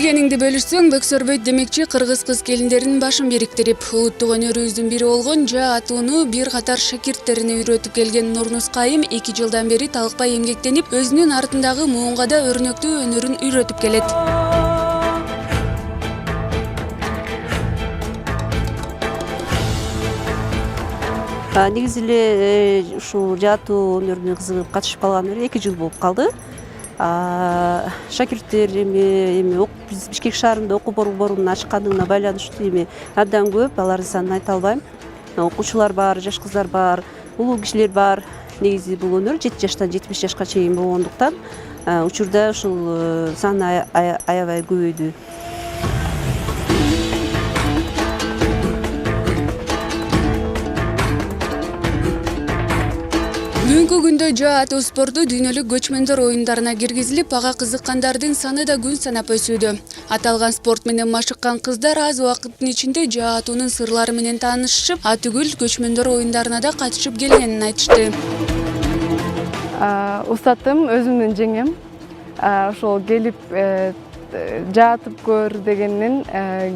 Билгениңди бөлүшсөң бөксөрбөйт демекчи кыргыз кыз келиндеринин башын бириктирип, улуттук өнөрүбүздүн бири болгон жаа атууну бир катар шакирттерине үйрөтүп келген Нурнуз Кайым 2 жылдан бери талыкпай эмгектенип, өзүнүн артындагы муунга да өрнөктүү өнөрүн үйрөтүп келет. Негизи эле ушул жаа атуу өнөрүнө кызыгып катышып калганыма 2 жыл болуп калды. Шакирттер биз Бишкек шаарында окуу борборунун ачкандыгына байланыштуу абдан көп, алардын санын айта албайм. Окуучулар бар, жаш кыздар бар, улуу кишилер бар. Негизи бул өнөр 7 жаштан 70 жашка чейин болгондуктан учурда ушул саны аябай көбөйдү. Бүгүнкү күндө жаа атуу спорту дүйнөлүк көчмөндөр оюндарына киргизилип, ага кызыккандардын саны да күн санап өсүүдө. Аталган спорт менен машыккан кыздар аз убакыттын ичинде жаа атуунун сырлары менен таанышышып, атүгүл көчмөндөр оюндарына да катышып келгенин айтышты. Устатым өзүмдүн жеңем. Ошол келип жаа атып көр дегенден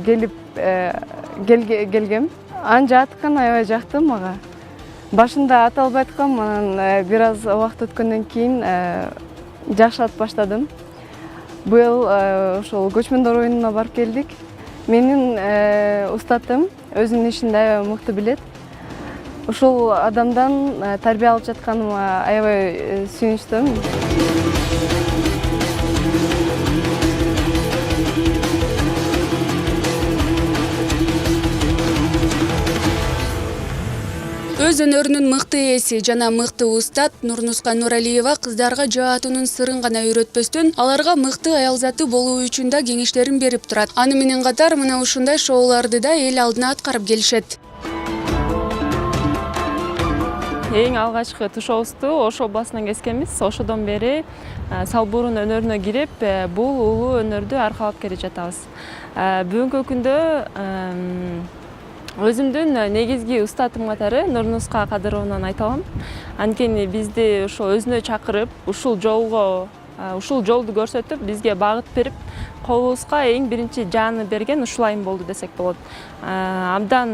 келгем. Аны жаа аткан аябай жакты мага. Башында ата албай аткам, анан бир аз убакыт өткөндөн кийин жакшы атып баштадым. Быйыл ошол көчмөндөр оюнуна барып келдик. Менин устатым өзүнүн ишинди аябай мыкты билет. Ушул адамдан тарбия алып жатканыма аябай сүйүнүчтүм. Өз өнөрүнүн мыкты ээси жана мыкты устат Нурнуска Нуралиева кыздарга жаа атуунун сырын гана үйрөтпөстөн, аларга мыкты аял заты болуу үчүн да кеңештерин берип турат. Аны менен катар мына ушундай шоуларды да эл алдына аткарып келишет. Эң алгачкы тушообузду Ошо областынан кескенбиз. Ошодон бери салбурун өнөрүнө кирип, бул улуу өнөрдү аркалап келе жатабыз. Бүгүнкү күндө өзүмдүн негизги устатым катары Нурнуска Кадыровнан айта алам. Анткени бизди ошо өзүнө чакырып, ушул жолду көрсөтүп, бизге багыт берип, колубузга эң биринчи жааны берген ушул айым болду десек болот. Абдан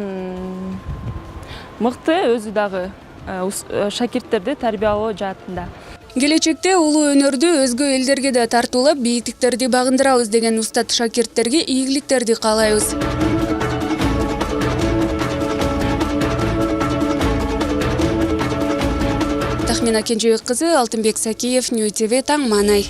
мыкты өзү дагы шакирттерди тарбиялоо жаатында. Келечекте улуу өнөрдү өзгө элдерге да тартуулап, бийиктиктерди багындырабыз деген устат шакирттерге ийгиликтерди каалайбыз. Тахмина Кенжебек кызы, Алтынбек Сакиев, Нью ТВ, Таң Маанай.